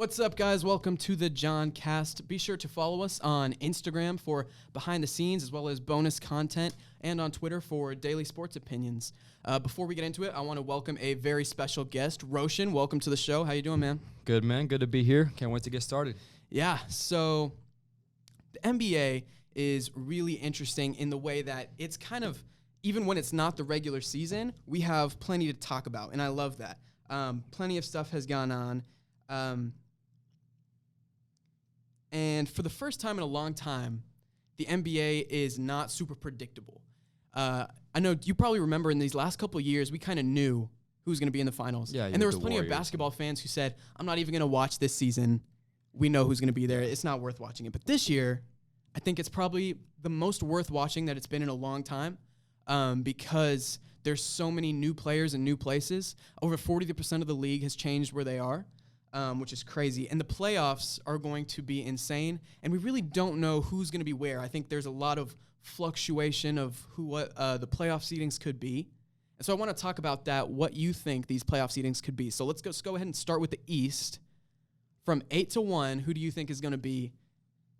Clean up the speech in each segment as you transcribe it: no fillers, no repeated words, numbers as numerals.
What's up, guys? Welcome to the John Cast. Be sure to follow us on Instagram for behind the scenes as well as bonus content, and on Twitter for daily sports opinions. Before we get into it, I want to welcome a very special guest, Roshan. Welcome to the show. How you doing, man? Good, man. Good to be here. Can't wait to get started. Yeah, so the NBA is really interesting in the way that it's kind of, even when it's not the regular season, we have plenty to talk about, and I love that. Plenty of stuff has gone on. And for the first time in a long time, the NBA is not super predictable. I know you probably remember in these last couple of years, we kind of knew who was going to be in the finals. Yeah, and there was the plenty Warriors. of basketball fans who said, I'm not even going to watch this season. We know who's going to be there. It's not worth watching it. But this year, I think it's probably the most worth watching that it's been in a long time because there's so many new players and new places. Over 40% of the league has changed where they are. Which is crazy. And the playoffs are going to be insane, and we really don't know who's going to be where. I think there's a lot of fluctuation of what the playoff seedings could be. And so I want to talk about that, what you think these playoff seedings could be. So let's go ahead and start with the East. From 8 to 1, who do you think is going to be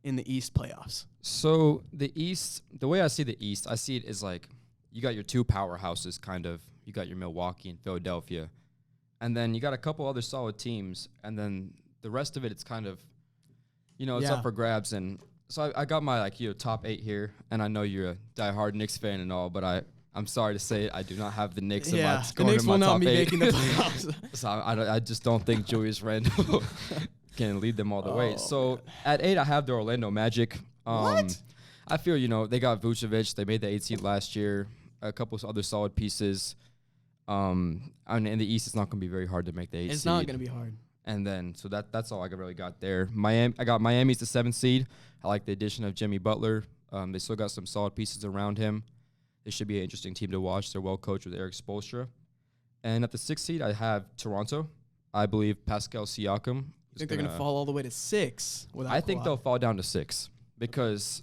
in the East playoffs? So the East, the way I see the East, I see it as like you got your two powerhouses, kind of. You got your Milwaukee and Philadelphia. And then you got a couple other solid teams, and then the rest of it, it's kind of, it's up for grabs. And so I got my top 8 here, and I know you're a diehard Knicks fan and all, but I'm sorry to say it, I do not have the Knicks in my the Knicks will not be making the top 8. playoffs. So I just don't think Julius Randle can lead them all the way. So at 8, I have the Orlando Magic. What? I feel they got Vucevic. They made the 8 seed last year. A couple of other solid pieces. And in the East, it's not going to be very hard to make the 8 seed. It's not going to be hard. And then, so that's all I really got there. I got Miami's the 7th seed. I like the addition of Jimmy Butler. They still got some solid pieces around him. It should be an interesting team to watch. They're well coached with Eric Spoelstra. And at the 6th seed, I have Toronto. I believe Pascal Siakam. You think they're going to fall all the way to 6? I think they'll fall down to 6 because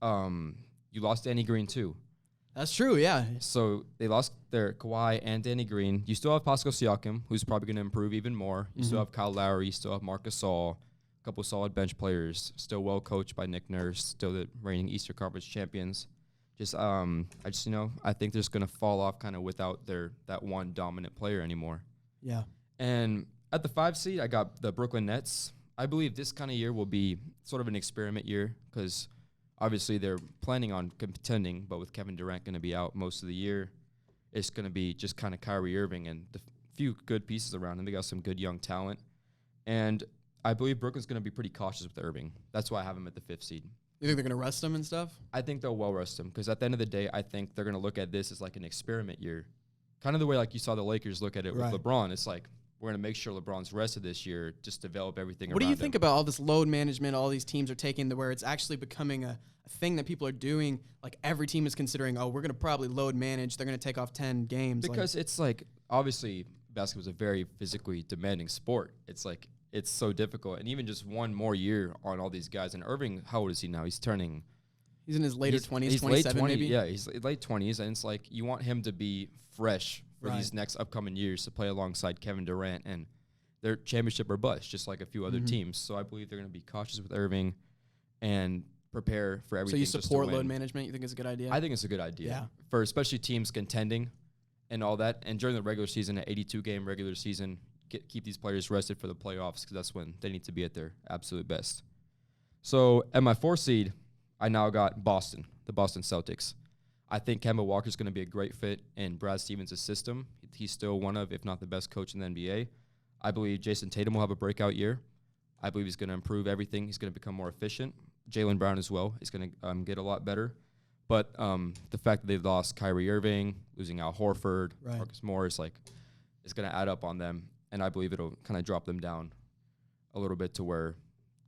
you lost Danny Green too. That's true, yeah. So they lost their Kawhi and Danny Green. You still have Pascal Siakam, who's probably going to improve even more. You still have Kyle Lowry. You still have Marc Gasol. A couple solid bench players. Still well coached by Nick Nurse. Still the reigning Eastern Conference champions. I think they're just going to fall off kind of without that one dominant player anymore. Yeah. And at the 5 seed, I got the Brooklyn Nets. I believe this kind of year will be sort of an experiment year because obviously they're planning on contending, but with Kevin Durant going to be out most of the year, it's going to be just kind of Kyrie Irving and the few good pieces around him. They got some good young talent. And I believe Brooklyn's going to be pretty cautious with Irving. That's why I have him at the 5th seed. You think they're going to rest him and stuff? I think they'll well rest him because at the end of the day, I think they're going to look at this as like an experiment year. Kind of the way like you saw the Lakers look at it with LeBron. It's like, we're going to make sure LeBron's rested this year, just develop everything around him. What do you think about all this load management all these teams are taking to where it's actually becoming a thing that people are doing? Like every team is considering, we're going to probably load manage. They're going to take off 10 games. Because it's like, obviously, basketball is a very physically demanding sport. It's like, it's so difficult. And even just one more year on all these guys. And Irving, how old is he now? He's in his later 20s, he's 27 late 20s, maybe? Yeah, he's late 20s. And it's like, you want him to be fresh for these next upcoming years to play alongside Kevin Durant. And they're championship or bust, just like a few other teams. So I believe they're going to be cautious with Irving and prepare for everything. So you support load management? You think it's a good idea? I think it's a good idea. Yeah. For especially teams contending and all that. And during the regular season, an 82-game regular season, keep these players rested for the playoffs because that's when they need to be at their absolute best. So at my 4th seed, I now got Boston, the Boston Celtics. I think Kemba Walker's going to be a great fit in Brad Stevens' system. He's still one of, if not the best coach in the NBA. I believe Jason Tatum will have a breakout year. I believe he's going to improve everything. He's going to become more efficient. Jaylen Brown as well. He's going to get a lot better. But the fact that they lost Kyrie Irving, losing Al Horford, Marcus Morris, it's going to add up on them. And I believe it'll kind of drop them down a little bit to where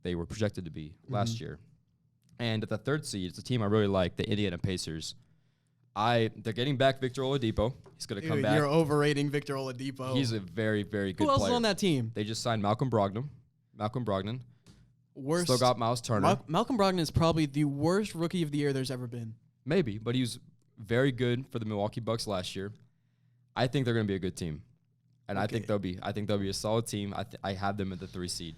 they were projected to be last year. And at the 3rd seed, it's a team I really like, the Indiana Pacers. They're getting back Victor Oladipo. He's going to come back. You're overrating Victor Oladipo. He's a very, very good player. Who else is on that team? They just signed Malcolm Brogdon. Worst. Still got Miles Turner. Malcolm Brogdon is probably the worst rookie of the year there's ever been. Maybe, but he was very good for the Milwaukee Bucks last year. I think they're going to be a good team. And I think they'll be a solid team. I have them at the 3 seed.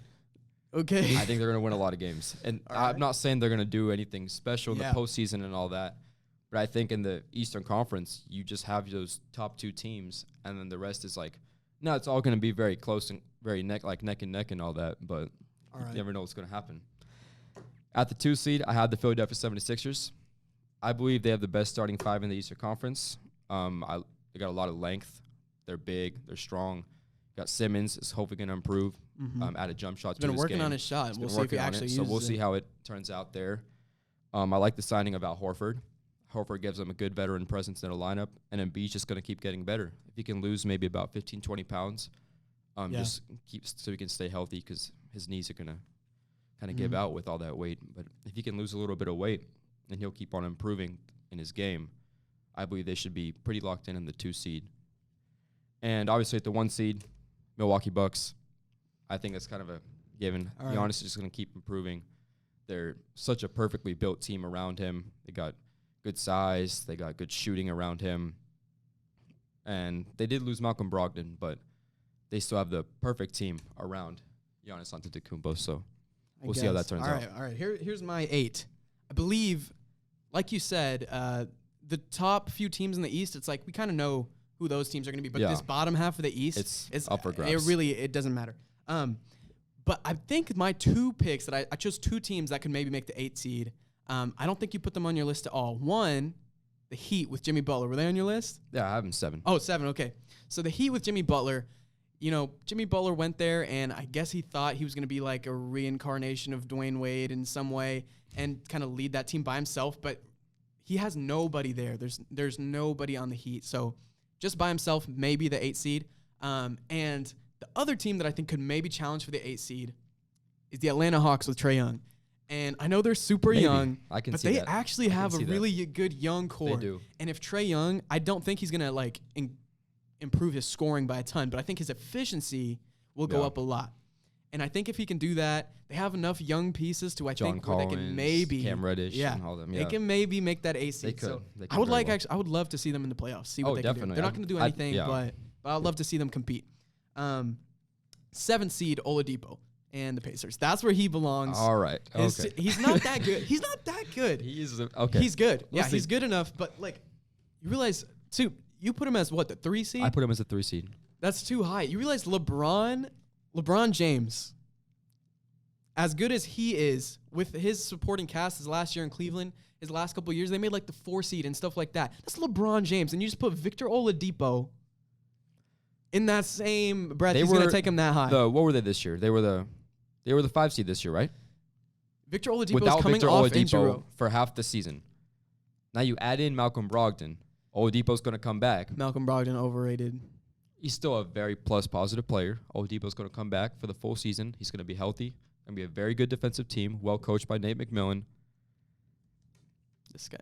Okay. I think they're going to win a lot of games. And All right. I'm not saying they're going to do anything special in Yeah. the postseason and all that. But I think in the Eastern Conference, you just have those top 2 teams. And then the rest is like, no, it's all going to be very close and very neck and neck and all that. But All you right. never know what's going to happen. At the 2 seed, I had the Philadelphia 76ers. I believe they have the best starting 5 in the Eastern Conference. They got a lot of length. They're big. They're strong. Got Simmons is hopefully going to improve. Added jump shots. He's been working on his shot. We'll see if he actually uses it. So we'll see how it turns out there. I like the signing of Al Horford. Horford gives them a good veteran presence in the lineup, and Embiid's just going to keep getting better. If he can lose maybe about 15, 20 pounds, just keeps so he can stay healthy because his knees are going to kind of give out with all that weight. But if he can lose a little bit of weight, then he'll keep on improving in his game. I believe they should be pretty locked in the 2 seed. And obviously at the 1 seed, Milwaukee Bucks. I think that's kind of a given. Giannis is just going to keep improving. They're such a perfectly built team around him. They got good size. They got good shooting around him. And they did lose Malcolm Brogdon, but they still have the perfect team around Giannis Antetokounmpo. So we'll see how that turns out. All right. Here's my 8. I believe, like you said, the top few teams in the East, it's like we kind of know who those teams are going to be. But this bottom half of the East, it's up for grabs. It doesn't matter. But I think my 2 picks that I chose 2 teams that could maybe make the 8 seed. I don't think you put them on your list at all. One, the Heat with Jimmy Butler. Were they on your list? Yeah, I have them 7. Oh, 7. Okay. So the Heat with Jimmy Butler. You know, Jimmy Butler went there, and I guess he thought he was going to be like a reincarnation of Dwayne Wade in some way and kind of lead that team by himself. But he has nobody there. There's nobody on the Heat. So just by himself, maybe the 8 seed. And the other team that I think could maybe challenge for the 8 seed is the Atlanta Hawks with Trae Young. And I know they're super young, but they actually have a really good young core. They do. And if Trae Young, I don't think he's going to like improve his scoring by a ton, but I think his efficiency will go up a lot. And I think if he can do that, they have enough young pieces to think where they can maybe Cam Reddish and all them. They can maybe make that 8 seed. They could. So they I would I would love to see them in the playoffs. See what they can do. They're not going to do anything, but I'd love to see them compete. 7th seed Oladipo and the Pacers. That's where he belongs. All right. Okay. He's not that good. He's not that good. He is okay. He's good. He's good enough. But like, you realize too, you put him as what, the 3 seed? I put him as a 3 seed. That's too high. You realize LeBron James, as good as he is with his supporting cast his last year in Cleveland, his last couple of years, they made like the 4 seed and stuff like that. That's LeBron James, and you just put Victor Oladipo in that same breath. He's going to take him that high. What were they this year? They were the 5 seed this year, right? Victor Oladipo is coming off injury for half the season. Now you add in Malcolm Brogdon. Oladipo's going to come back. Malcolm Brogdon overrated. He's still a very positive player. Oladipo's going to come back for the full season. He's going to be healthy. Going to be a very good defensive team, well coached by Nate McMillan. This guy.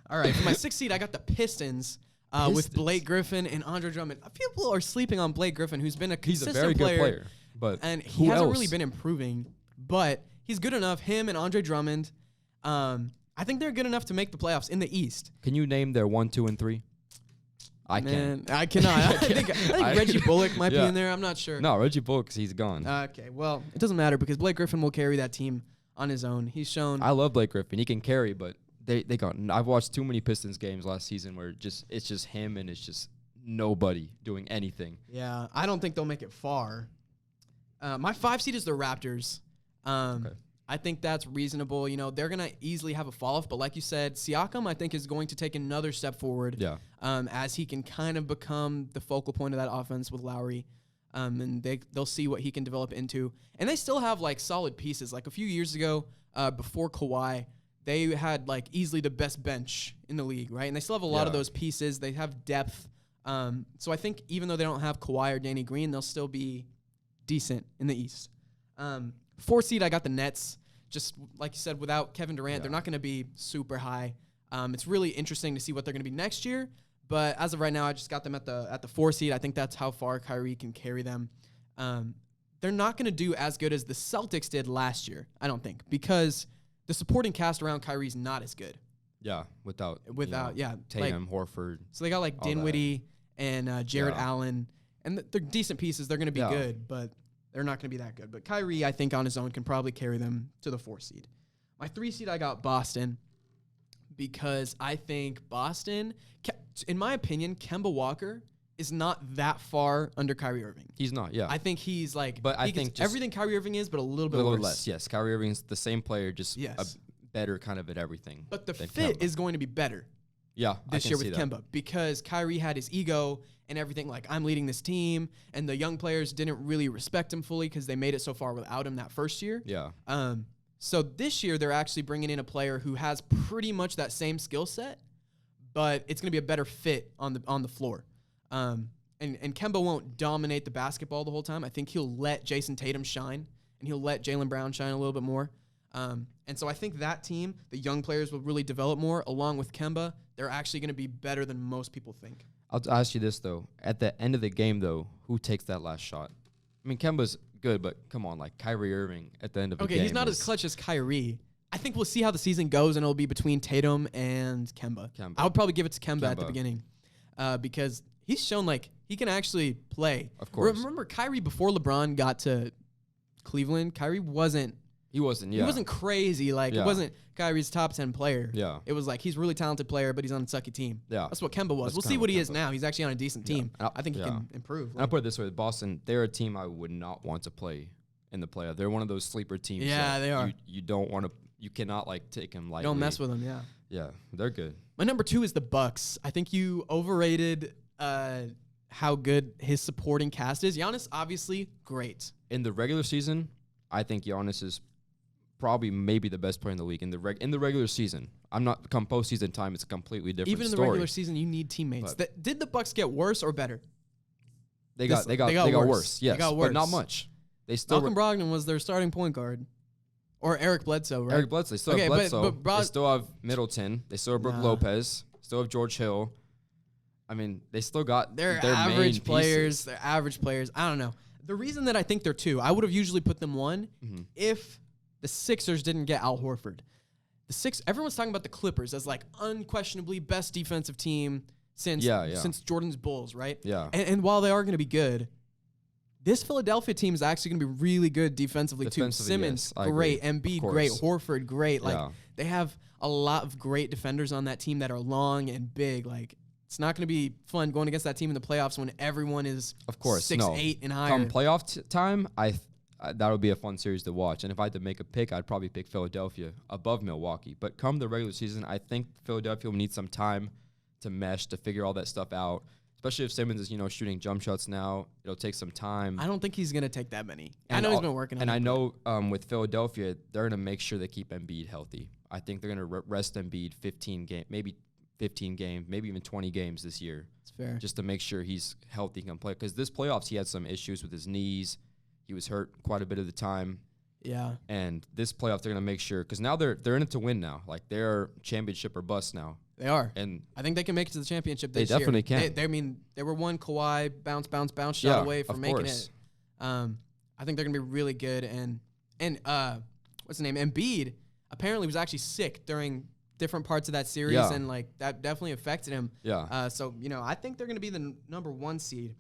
All right, for my 6th seed, I got the Pistons. With Blake Griffin and Andre Drummond. People are sleeping on Blake Griffin, who's been a consistent He's a very good player. But and he hasn't really been improving, but he's good enough. Him and Andre Drummond, I think they're good enough to make the playoffs in the East. Can you name their 1, 2, and 3? I cannot. I think Reggie Bullock might be in there. I'm not sure. No, Reggie Bullock, he's gone. Okay, well, it doesn't matter because Blake Griffin will carry that team on his own. He's shown. I love Blake Griffin. He can carry, but they got. I've watched too many Pistons games last season where it's just him and it's just nobody doing anything. Yeah, I don't think they'll make it far. My 5 seed is the Raptors. Okay. I think that's reasonable. You know, they're going to easily have a fall-off. But like you said, Siakam, I think, is going to take another step forward as he can kind of become the focal point of that offense with Lowry. And they'll see what he can develop into. And they still have, like, solid pieces. Like, a few years ago, before Kawhi, they had, like, easily the best bench in the league, right? And they still have a lot of those pieces. They have depth. So I think even though they don't have Kawhi or Danny Green, they'll still be decent in the East. 4 seed, I got the Nets. Just like you said, without Kevin Durant, they're not going to be super high. It's really interesting to see what they're going to be next year. But as of right now, I just got them at the 4 seed. I think that's how far Kyrie can carry them. They're not going to do as good as the Celtics did last year, I don't think, because the supporting cast around Kyrie is not as good. Yeah, without like, Tatum, Horford. So they got like Dinwiddie and Jared Allen, and they're decent pieces. They're going to be good, but They're not going to be that good. But Kyrie, I think on his own, can probably carry them to the 4 seed. My 3 seed, I got Boston because I think Boston, in my opinion, Kemba Walker is not that far under Kyrie Irving. He's not, yeah. I think he's like, but I think everything Kyrie Irving is, but a little bit worse. Less. Yes, Kyrie Irving's the same player, just Yes. better kind of at everything. But the than fit Kemba. is going to be better Yeah, this I year can with see that. Kemba because Kyrie had his ego and everything. Like, I'm leading this team, and the young players didn't really respect him fully because they made it so far without him that first year. Yeah. So this year they're actually bringing in a player who has pretty much that same skill set, but it's going to be a better fit on the floor. And Kemba won't dominate the basketball the whole time. I think he'll let Jason Tatum shine, and he'll let Jaylen Brown shine a little bit more. And so I think that team, the young players will really develop more, along with Kemba. They're actually going to be better than most people think. I'll ask you this, though. At the end of the game, though, who takes that last shot? I mean, Kemba's good, but come on, like Kyrie Irving at the end of the game. Okay, he's not as clutch as Kyrie. I think we'll see how the season goes, and it'll be between Tatum and Kemba. I would probably give it to Kemba at the beginning because he's shown like he can actually play. Of course. Remember Kyrie before LeBron got to Cleveland? Kyrie wasn't. He wasn't, yeah. He wasn't crazy. Like, it wasn't Kyrie's top 10 player. Yeah. It was like, he's a really talented player, but he's on a sucky team. Yeah. That's what Kemba was. We'll see what he is now. He's actually on a decent team. I think he can improve. And I'll put it this way. Boston, they're a team I would not want to play in the playoff. They're one of those sleeper teams. Yeah, they are. You don't want to, you cannot, like, take them lightly. Don't mess with them, yeah. Yeah, they're good. My number 2 is the Bucks. I think you overrated how good his supporting cast is. Giannis, obviously, great. In the regular season, I think Giannis is probably maybe the best player in the league in the regular season. I'm not come postseason time. It's a completely different Even in story. the regular season, you need teammates. Did the Bucks get worse or better? They got worse. Yes, they got worse. But not much. They still Malcolm Brogdon was their starting point guard, or Eric Bledsoe, right? Eric Bledsoe. They still have Bledsoe. But they still have Middleton. They still have Brook Lopez. Still have George Hill. I mean, they still got their average main players. Pieces. They're average players. I don't know. The reason that I think they're 2, I would have usually put them 1 if the Sixers didn't get Al Horford. Everyone's talking about the Clippers as like unquestionably best defensive team since Jordan's Bulls, right? Yeah. And while they are going to be good, this Philadelphia team is actually going to be really good defensively too. Simmons, great. Embiid, great. Horford, great. Like they have a lot of great defenders on that team that are long and big. Like it's not going to be fun going against that team in the playoffs when everyone is 6'8" and higher. Come playoff time, that would be a fun series to watch. And if I had to make a pick, I'd probably pick Philadelphia above Milwaukee. But come the regular season, I think Philadelphia will need some time to mesh, to figure all that stuff out. Especially if Simmons is, shooting jump shots now. It'll take some time. I don't think he's going to take that many. I know he's been working on it. And I know with Philadelphia, they're going to make sure they keep Embiid healthy. I think they're going to rest Embiid 15 games, maybe 15 games, maybe even 20 games this year. That's fair. Just to make sure he's healthy and can play. Because this playoffs, he had some issues with his knees. He was hurt quite a bit of the time. Yeah. And this playoff, they're going to make sure. Because now they're in it to win now. Like, they're championship or bust now. They are. And I think they can make it to the championship this year. They definitely can. They were one Kawhi bounce shot away from making it. I think they're going to be really good. And what's the name? Embiid apparently was actually sick during different parts of that series. And, like, that definitely affected him. Yeah. So, I think they're going to be the number 1 seed.